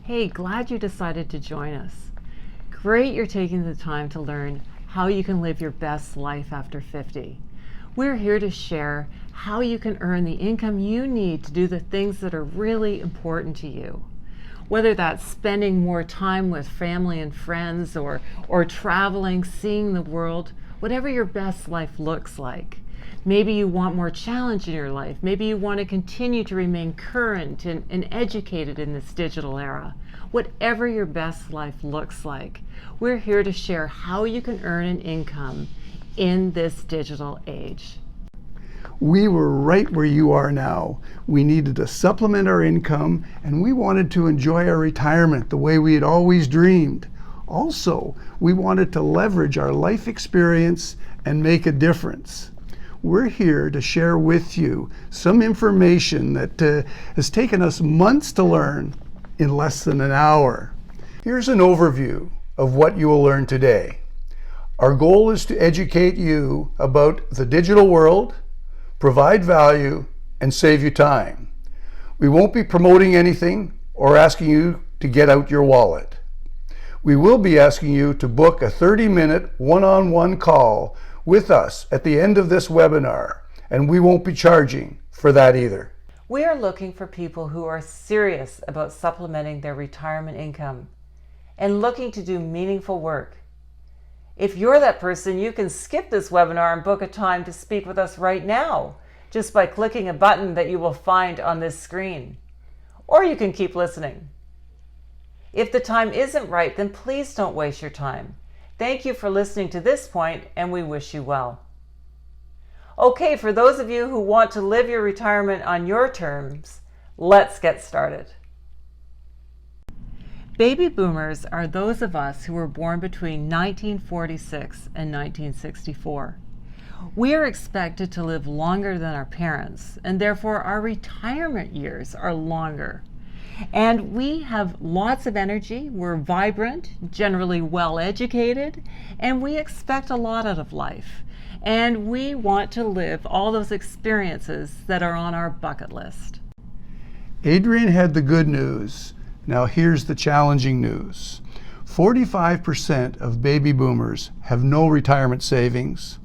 Hey, glad you decided to join us. Great you're taking the time to learn how you can live your best life after 50. We're here to share how you can earn the income you need to do the things that are really important to you. Whether that's spending more time with family and friends or traveling, seeing the world, whatever your best life looks like. Maybe you want more challenge in your life. Maybe you want to continue to remain current and educated in this digital era. Whatever your best life looks like, we're here to share how you can earn an income in this digital age. We were right where you are now. We needed to supplement our income, and we wanted to enjoy our retirement the way we had always dreamed. Also, we wanted to leverage our life experience and make a difference. We're here to share with you some information that has taken us months to learn in less than an hour. Here's an overview of what you will learn today. Our goal is to educate you about the digital world, provide value, and save you time. We won't be promoting anything or asking you to get out your wallet. We will be asking you to book a 30-minute one-on-one call with us at the end of this webinar, and we won't be charging for that either. We are looking for people who are serious about supplementing their retirement income and looking to do meaningful work. If you're that person, you can skip this webinar and book a time to speak with us right now, just by clicking a button that you will find on this screen. Or you can keep listening. If the time isn't right, then please don't waste your time. Thank you for listening to this point, and we wish you well. Okay, for those of you who want to live your retirement on your terms, let's get started. Baby boomers are those of us who were born between 1946 and 1964. We are expected to live longer than our parents, and therefore our retirement years are longer. And we have lots of energy, we're vibrant, generally well educated, and we expect a lot out of life. And we want to live all those experiences that are on our bucket list. Adrian had the good news. Now here's the challenging news. 45% of baby boomers have no retirement savings.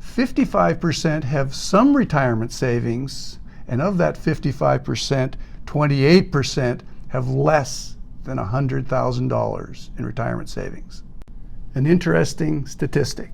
55% have some retirement savings, and of that 55%, 28% have less than $100,000 in retirement savings. An interesting statistic.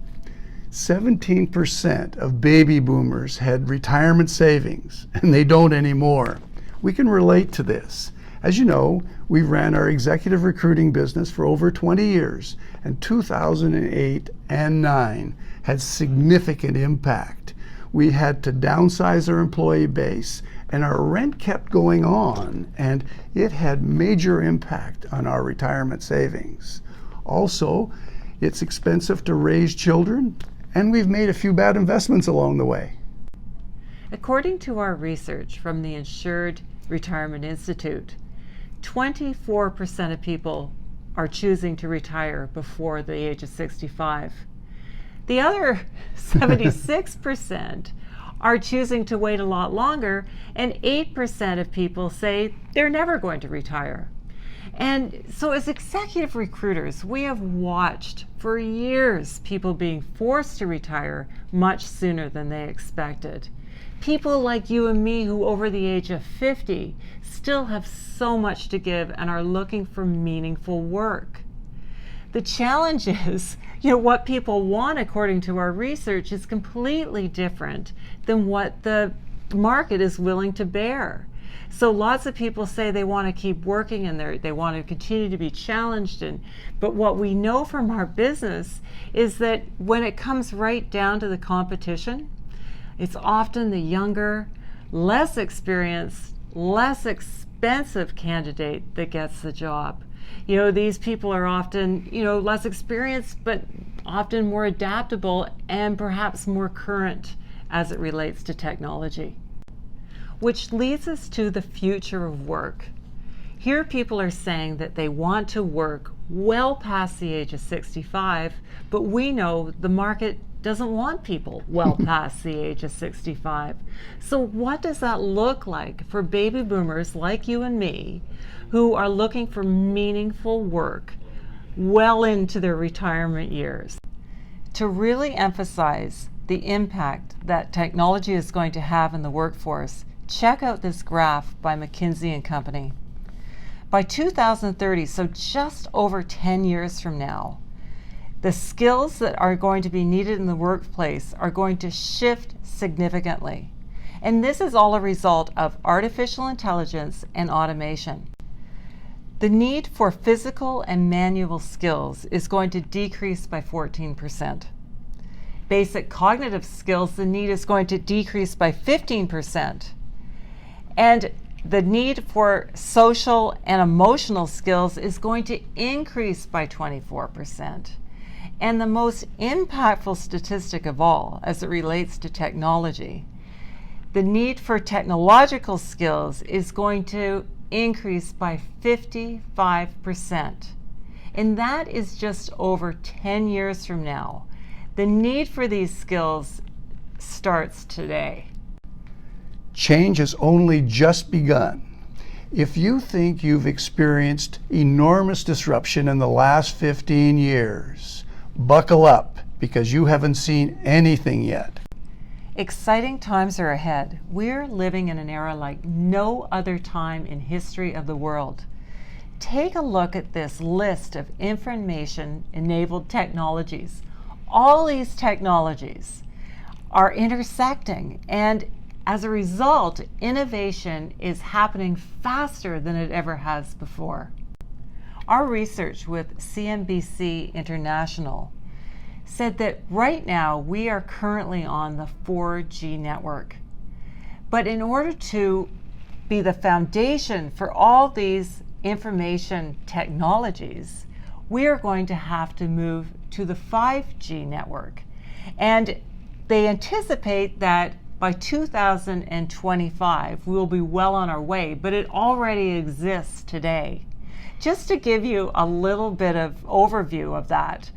17% of baby boomers had retirement savings, and they don't anymore. We can relate to this. As you know, we ran our executive recruiting business for over 20 years, and 2008 and 9 had significant impact. We had to downsize our employee base, and our rent kept going on, and it had major impact on our retirement savings. Also, it's expensive to raise children, and we've made a few bad investments along the way. According to our research from the Insured Retirement Institute, 24% of people are choosing to retire before the age of 65. The other 76% are choosing to wait a lot longer, and 8% of people say they're never going to retire. And so as executive recruiters, we have watched for years people being forced to retire much sooner than they expected. People like you and me who over the age of 50 still have so much to give and are looking for meaningful work. The challenge is, what people want according to our research is completely different than what the market is willing to bear. So lots of people say they want to keep working and they want to continue to be challenged. But what we know from our business is that when it comes right down to the competition, it's often the younger, less experienced, less expensive candidate that gets the job. These people are often, less experienced, but often more adaptable and perhaps more current as it relates to technology. Which leads us to the future of work. Here people are saying that they want to work well past the age of 65, but we know the market doesn't want people well past the age of 65. So what does that look like for baby boomers like you and me who are looking for meaningful work well into their retirement years? To really emphasize the impact that technology is going to have in the workforce, check out this graph by McKinsey & Company. By 2030, so just over 10 years from now, the skills that are going to be needed in the workplace are going to shift significantly. And this is all a result of artificial intelligence and automation. The need for physical and manual skills is going to decrease by 14%. Basic cognitive skills, the need is going to decrease by 15%. And the need for social and emotional skills is going to increase by 24%. And the most impactful statistic of all, as it relates to technology, the need for technological skills is going to increase by 55%. And that is just over 10 years from now. The need for these skills starts today. Change has only just begun. If you think you've experienced enormous disruption in the last 15 years, buckle up, because you haven't seen anything yet. Exciting times are ahead. We're living in an era like no other time in history of the world. Take a look at this list of information-enabled technologies. All these technologies are intersecting, and as a result, innovation is happening faster than it ever has before. Our research with CNBC International said that right now we are currently on the 4G network. But in order to be the foundation for all these information technologies, we are going to have to move to the 5G network. And they anticipate that by 2025, we will be well on our way, but it already exists today. Just to give you a little bit of overview of that,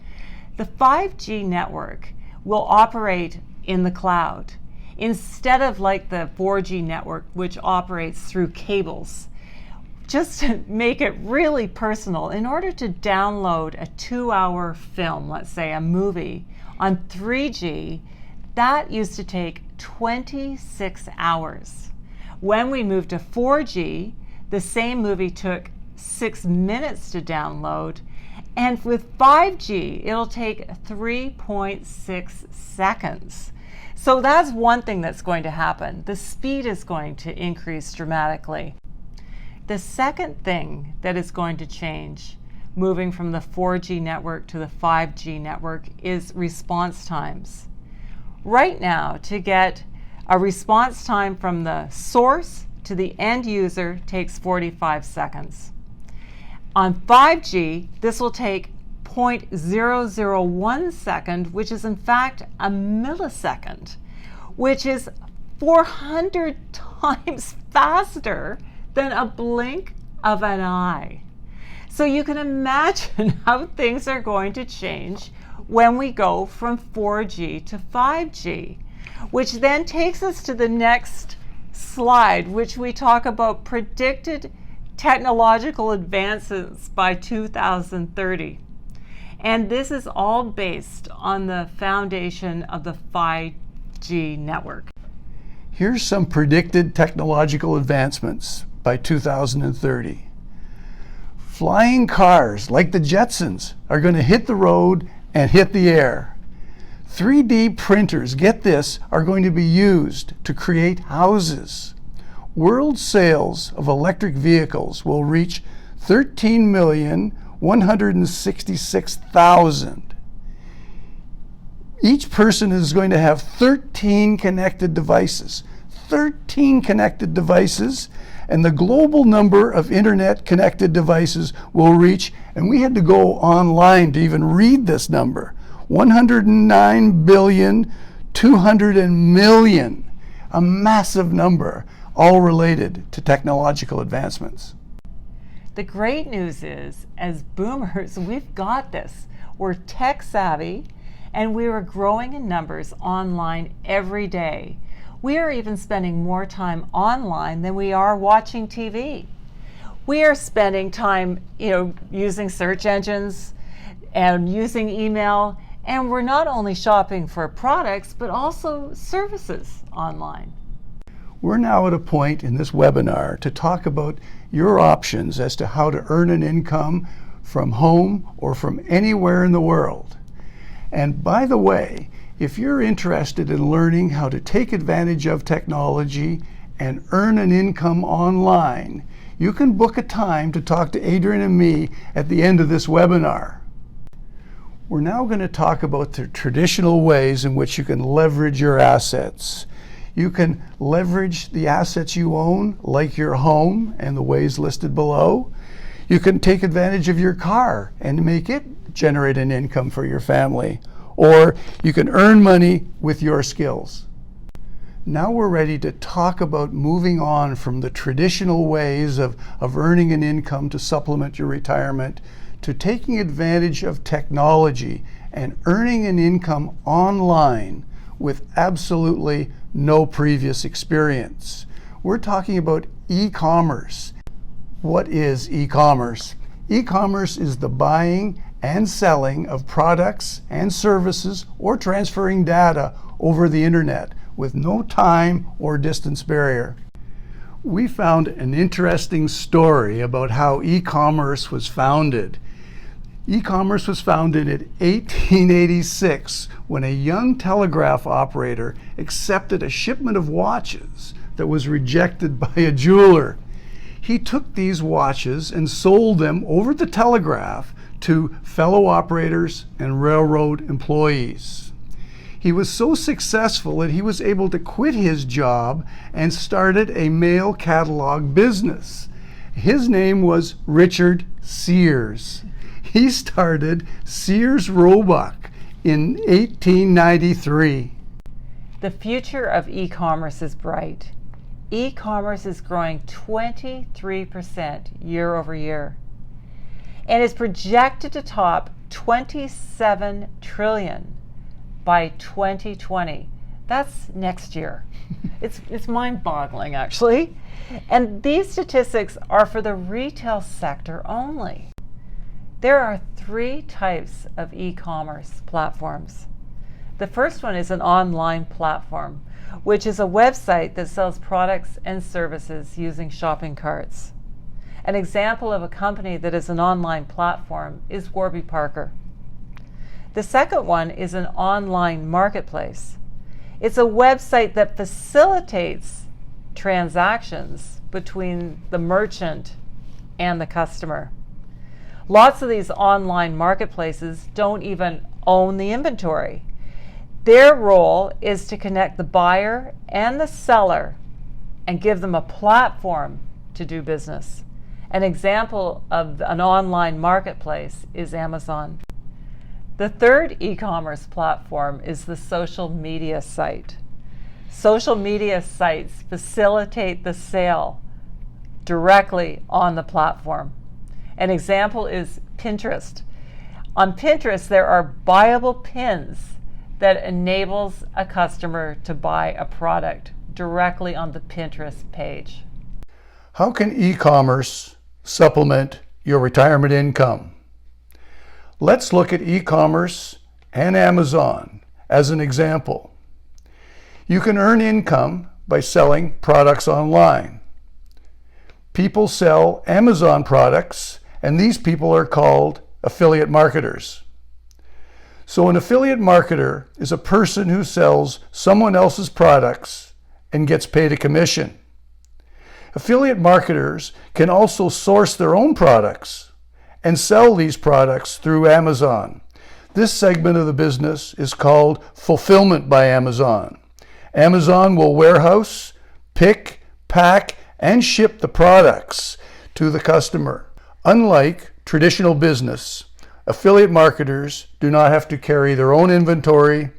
the 5G network will operate in the cloud instead of like the 4G network, which operates through cables. Just to make it really personal, in order to download a 2-hour film, let's say a movie, on 3G, that used to take 26 hours. When we moved to 4G, the same movie took 6 minutes to download, and with 5G, it'll take 3.6 seconds. So that's one thing that's going to happen. The speed is going to increase dramatically. The second thing that is going to change, moving from the 4G network to the 5G network, is response times. Right now, to get a response time from the source to the end user takes 45 seconds. On 5G, this will take 0.001 second, which is in fact a millisecond, which is 400 times faster than a blink of an eye. So you can imagine how things are going to change when we go from 4G to 5G, which then takes us to the next slide, which we talk about predicted technological advances by 2030. And this is all based on the foundation of the 5G network. Here's some predicted technological advancements by 2030. Flying cars like the Jetsons are going to hit the road and hit the air. 3D printers, get this, are going to be used to create houses. World sales of electric vehicles will reach 13,166,000. Each person is going to have 13 connected devices. 13 connected devices, and the global number of internet connected devices will reach, and we had to go online to even read this number, 109,200,000,000, a massive number, all related to technological advancements. The great news is, as boomers, we've got this. We're tech savvy, and we are growing in numbers online every day. We are even spending more time online than we are watching TV. We are spending time, using search engines and using email, and we're not only shopping for products, but also services online. We're now at a point in this webinar to talk about your options as to how to earn an income from home or from anywhere in the world. And by the way, if you're interested in learning how to take advantage of technology and earn an income online, you can book a time to talk to Adrian and me at the end of this webinar. We're now going to talk about the traditional ways in which you can leverage your assets. You can leverage the assets you own, like your home and the ways listed below. You can take advantage of your car and make it generate an income for your family. Or you can earn money with your skills. Now we're ready to talk about moving on from the traditional ways of earning an income to supplement your retirement to taking advantage of technology and earning an income online with absolutely no previous experience. We're talking about e-commerce. What is e-commerce? E-commerce is the buying and selling of products and services or transferring data over the internet with no time or distance barrier. We found an interesting story about how e-commerce was founded. E-commerce was founded in 1886 when a young telegraph operator accepted a shipment of watches that was rejected by a jeweler. He took these watches and sold them over the telegraph to fellow operators and railroad employees. He was so successful that he was able to quit his job and started a mail catalog business. His name was Richard Sears. He started Sears Roebuck in 1893. The future of e-commerce is bright. E-commerce is growing 23% year over year and is projected to top 27 trillion by 2020. That's next year. It's mind-boggling, actually. And these statistics are for the retail sector only. There are 3 types of e-commerce platforms. The first one is an online platform, which is a website that sells products and services using shopping carts. An example of a company that is an online platform is Warby Parker. The second one is an online marketplace. It's a website that facilitates transactions between the merchant and the customer. Lots of these online marketplaces don't even own the inventory. Their role is to connect the buyer and the seller and give them a platform to do business. An example of an online marketplace is Amazon. The third e-commerce platform is the social media site. Social media sites facilitate the sale directly on the platform. An example is Pinterest. On Pinterest, there are buyable pins that enables a customer to buy a product directly on the Pinterest page. How can e-commerce supplement your retirement income? Let's look at e-commerce and Amazon as an example. You can earn income by selling products online. People sell Amazon products, and these people are called affiliate marketers. So an affiliate marketer is a person who sells someone else's products and gets paid a commission. Affiliate marketers can also source their own products and sell these products through Amazon. This segment of the business is called Fulfillment by Amazon. Amazon will warehouse, pick, pack, and ship the products to the customer. Unlike traditional business, affiliate marketers do not have to carry their own inventory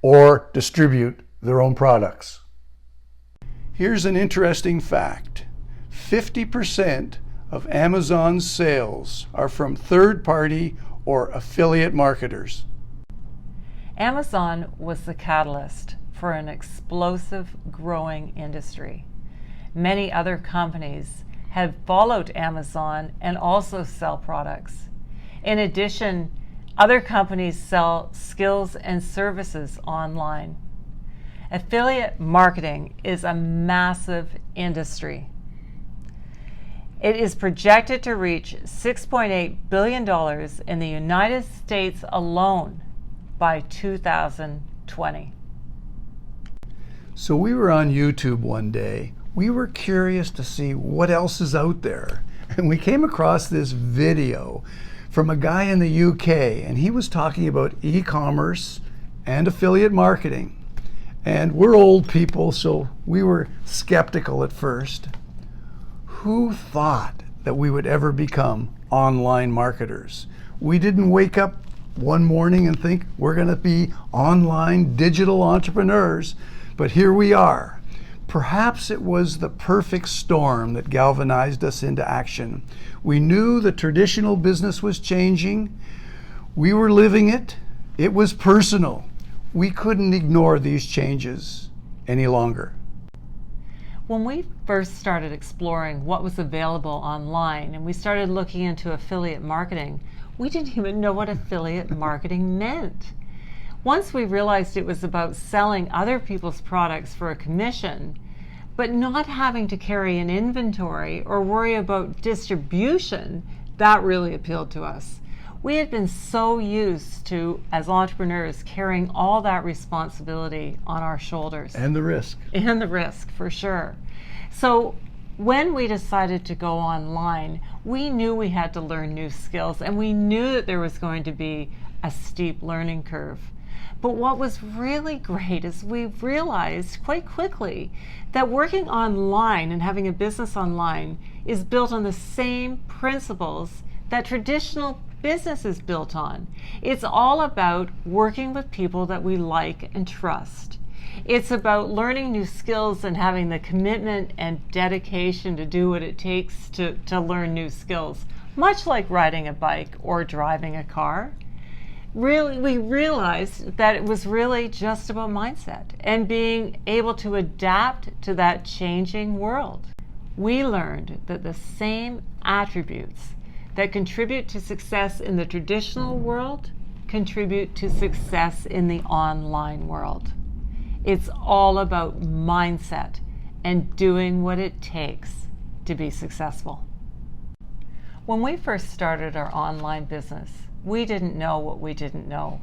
or distribute their own products. Here's an interesting fact. 50% of Amazon's sales are from third-party or affiliate marketers. Amazon was the catalyst for an explosive growing industry. Many other companies have followed Amazon and also sell products. In addition, other companies sell skills and services online. Affiliate marketing is a massive industry. It is projected to reach $6.8 billion in the United States alone by 2020. So we were on YouTube one day. We were curious to see what else is out there. And we came across this video from a guy in the UK, and he was talking about e-commerce and affiliate marketing. And we're old people, so we were skeptical at first. Who thought that we would ever become online marketers? We didn't wake up one morning and think we're going to be online digital entrepreneurs, but here we are. Perhaps it was the perfect storm that galvanized us into action. We knew the traditional business was changing. We were living it. It was personal. We couldn't ignore these changes any longer. When we first started exploring what was available online and we started looking into affiliate marketing, we didn't even know what affiliate marketing meant. Once we realized it was about selling other people's products for a commission, but not having to carry an inventory or worry about distribution, that really appealed to us. We had been so used to, as entrepreneurs, carrying all that responsibility on our shoulders. And the risk. And the risk, for sure. So when we decided to go online, we knew we had to learn new skills, and we knew that there was going to be a steep learning curve. But what was really great is we realized quite quickly that working online and having a business online is built on the same principles that traditional business is built on. It's all about working with people that we like and trust. It's about learning new skills and having the commitment and dedication to do what it takes to learn new skills, much like riding a bike or driving a car. Really, we realized that it was really just about mindset and being able to adapt to that changing world. We learned that the same attributes that contribute to success in the traditional world contribute to success in the online world. It's all about mindset and doing what it takes to be successful. When we first started our online business, we didn't know what we didn't know.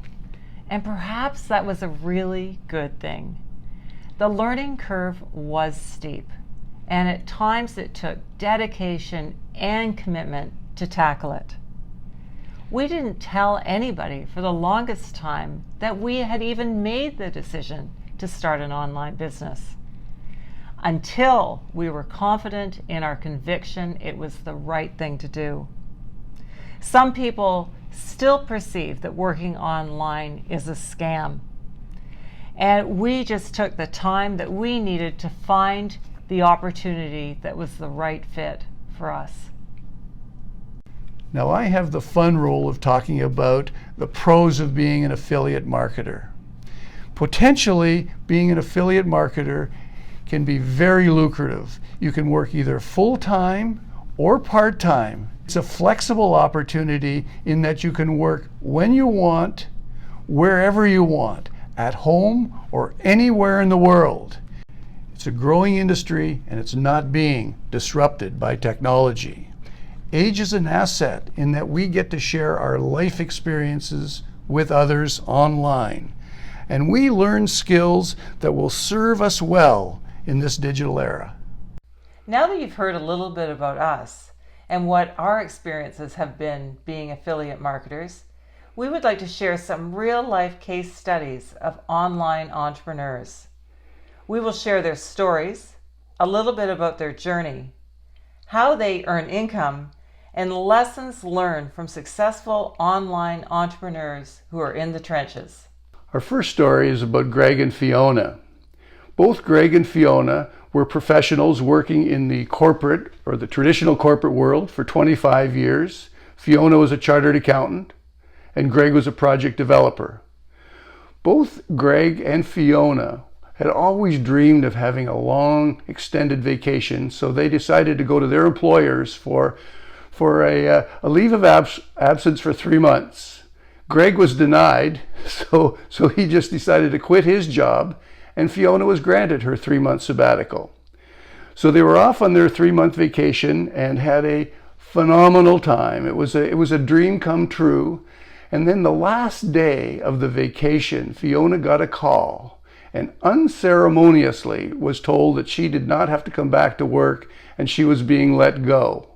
And perhaps that was a really good thing. The learning curve was steep, and at times it took dedication and commitment to tackle it. We didn't tell anybody for the longest time that we had even made the decision to start an online business, until we were confident in our conviction it was the right thing to do. Some people still perceive that working online is a scam, and we just took the time that we needed to find the opportunity that was the right fit for us. Now I have the fun role of talking about the pros of being an affiliate marketer. Potentially, being an affiliate marketer can be very lucrative. You can work either full-time or part-time. It's a flexible opportunity in that you can work when you want, wherever you want, at home or anywhere in the world. It's a growing industry, and it's not being disrupted by technology. Age is an asset in that we get to share our life experiences with others online. And we learn skills that will serve us well in this digital era. Now that you've heard a little bit about us and what our experiences have been being affiliate marketers, we would like to share some real-life case studies of online entrepreneurs. We will share their stories, a little bit about their journey, how they earn income, and lessons learned from successful online entrepreneurs who are in the trenches. Our first story is about Greg and Fiona. Both Greg and Fiona were professionals working in the corporate or the traditional corporate world for 25 years. Fiona was a chartered accountant and Greg was a project developer. Both Greg and Fiona had always dreamed of having a long extended vacation, so they decided to go to their employers for a leave of absence for 3 months. Greg was denied, so he just decided to quit his job, and Fiona was granted her 3-month sabbatical. So they were off on their 3-month vacation and had a phenomenal time. It was a dream come true. And then the last day of the vacation, Fiona got a call and unceremoniously was told that she did not have to come back to work and she was being let go.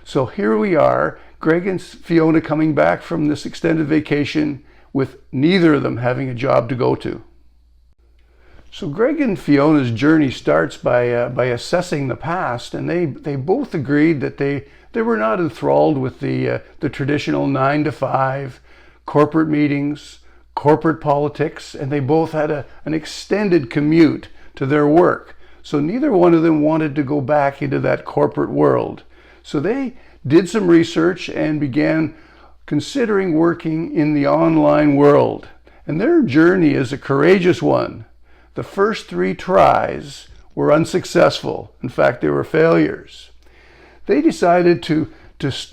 So here we are, Greg and Fiona coming back from this extended vacation with neither of them having a job to go to. So Greg and Fiona's journey starts by assessing the past, and they both agreed that they were not enthralled with the traditional 9 to 5 corporate meetings, corporate politics, and they both had an extended commute to their work. So neither one of them wanted to go back into that corporate world. So they did some research and began considering working in the online world. And their journey is a courageous one. The first 3 tries were unsuccessful. In fact, they were failures. They decided to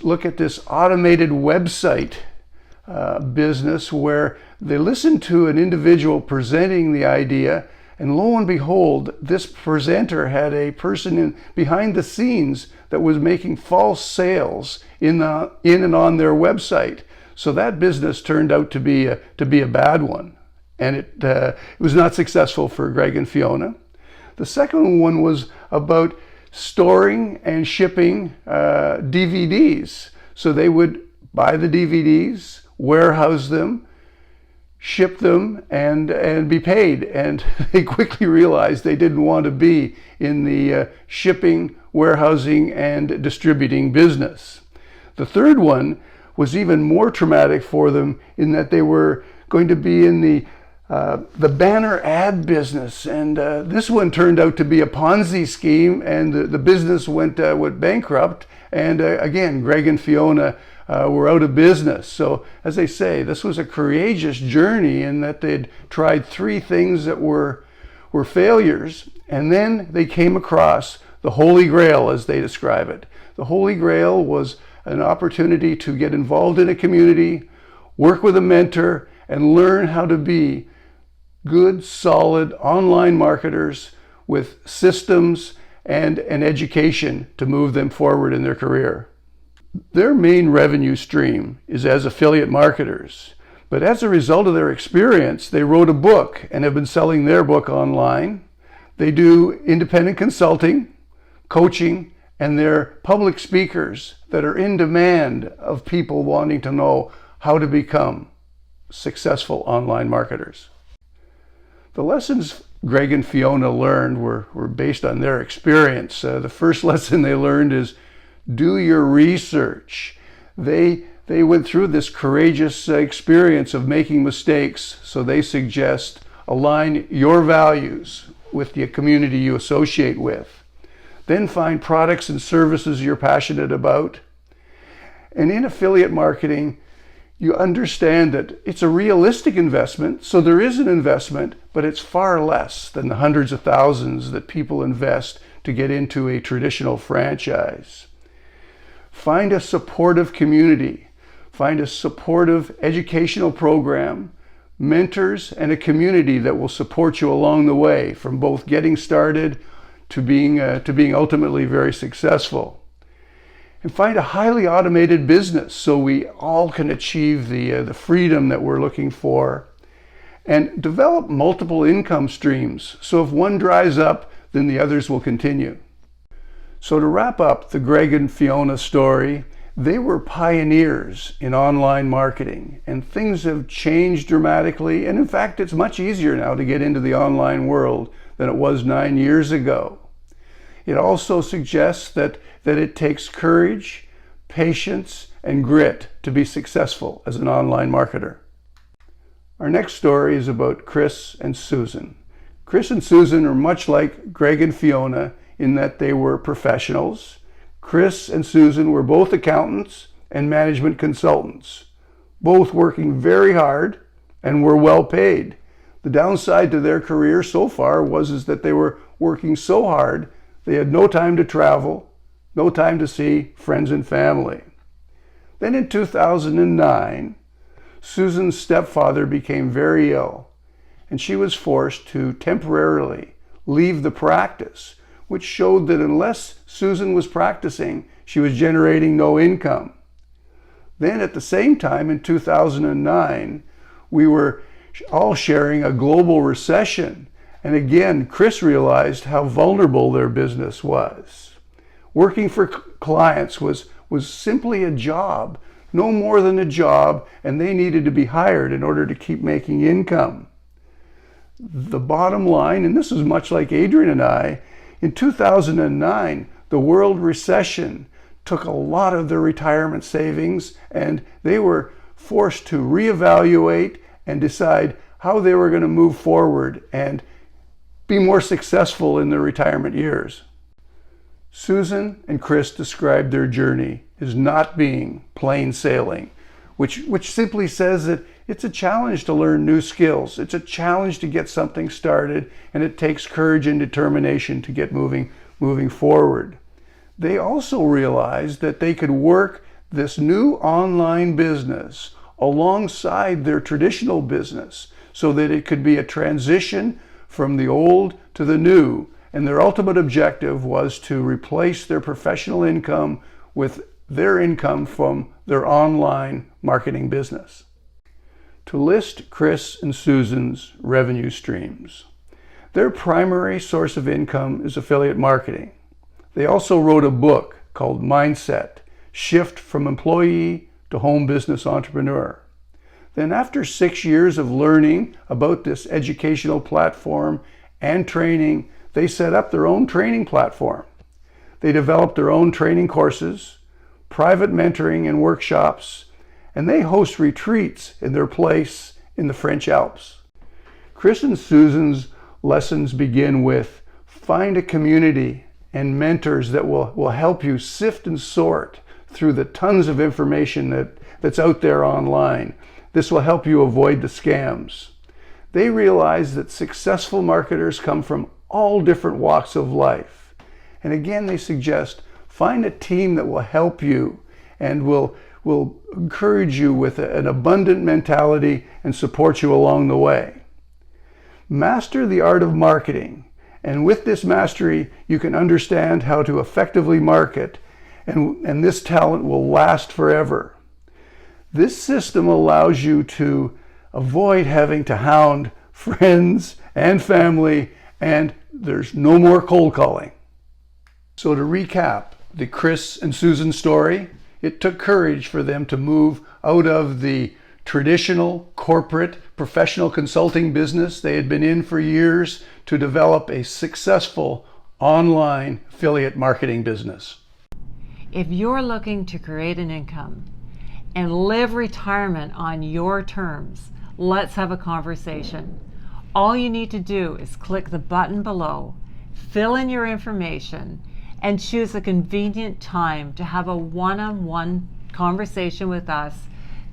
look at this automated website business where they listened to an individual presenting the idea, and lo and behold, this presenter had a person behind the scenes that was making false sales in and on their website. So that business turned out to be a bad one, and it was not successful for Greg and Fiona. The second one was about storing and shipping DVDs. So they would buy the DVDs, warehouse them, ship them, and be paid. And they quickly realized they didn't want to be in the shipping, warehousing, and distributing business. The third one was even more traumatic for them in that they were going to be in the banner ad business, and this one turned out to be a Ponzi scheme, and the business went bankrupt, and again, Greg and Fiona were out of business. So as they say, this was a courageous journey in that they'd tried 3 things that were failures, and then they came across the Holy Grail, as they describe it. The Holy Grail was an opportunity to get involved in a community, work with a mentor, and learn how to be good, solid online marketers with systems and an education to move them forward in their career. Their main revenue stream is as affiliate marketers, but as a result of their experience, they wrote a book and have been selling their book online. They do independent consulting, coaching, and they're public speakers that are in demand of people wanting to know how to become successful online marketers. The lessons Greg and Fiona learned were based on their experience. The first lesson they learned is do your research. They went through this courageous experience of making mistakes, so they suggest align your values with the community you associate with. Then find products and services you're passionate about. And in affiliate marketing, you understand that it's a realistic investment, so there is an investment, but it's far less than the hundreds of thousands that people invest to get into a traditional franchise. Find a supportive community. Find a supportive educational program, mentors, and a community that will support you along the way, from both getting started to being ultimately very successful. And find a highly automated business so we all can achieve the freedom that we're looking for. And develop multiple income streams, so if one dries up, then the others will continue. So to wrap up the Greg and Fiona story, they were pioneers in online marketing, and things have changed dramatically, and in fact it's much easier now to get into the online world than it was 9 years ago. It also suggests that it takes courage, patience, and grit to be successful as an online marketer. Our next story is about Chris and Susan. Chris and Susan are much like Greg and Fiona in that they were professionals. Chris and Susan were both accountants and management consultants, both working very hard and were well paid. The downside to their career so far was that they were working so hard, they had no time to travel, no time to see friends and family. Then in 2009, Susan's stepfather became very ill, and she was forced to temporarily leave the practice, which showed that unless Susan was practicing, she was generating no income. Then at the same time in 2009, we were all sharing a global recession. And again, Chris realized how vulnerable their business was. Working for clients was simply a job, no more than a job, and they needed to be hired in order to keep making income. The bottom line, and this is much like Adrian and I, in 2009, the world recession took a lot of their retirement savings, and they were forced to reevaluate and decide how they were going to move forward and be more successful in their retirement years. Susan and Chris described their journey as not being plain sailing, which simply says that it's a challenge to learn new skills. It's a challenge to get something started, and it takes courage and determination to get moving forward. They also realized that they could work this new online business alongside their traditional business so that it could be a transition from the old to the new. And their ultimate objective was to replace their professional income with their income from their online marketing business. To list Chris and Susan's revenue streams. Their primary source of income is affiliate marketing. They also wrote a book called Mindset, Shift from Employee to Home Business Entrepreneur. Then after 6 years of learning about this educational platform and training, they set up their own training platform. They developed their own training courses, private mentoring and workshops, and they host retreats in their place in the French Alps. Chris and Susan's lessons begin with find a community and mentors that will help you sift and sort through the tons of information that's out there online. This will help you avoid the scams. They realize that successful marketers come from all different walks of life. And again, they suggest find a team that will help you and will encourage you with an abundant mentality and support you along the way. Master the art of marketing. And with this mastery, you can understand how to effectively market, and this talent will last forever. This system allows you to avoid having to hound friends and family, and there's no more cold calling. So to recap the Chris and Susan story, it took courage for them to move out of the traditional corporate professional consulting business they had been in for years to develop a successful online affiliate marketing business. If you're looking to create an income and live retirement on your terms, let's have a conversation. All you need to do is click the button below, fill in your information, and choose a convenient time to have a one-on-one conversation with us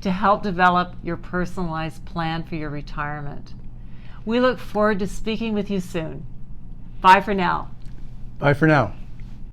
to help develop your personalized plan for your retirement. We look forward to speaking with you soon. Bye for now. Bye for now.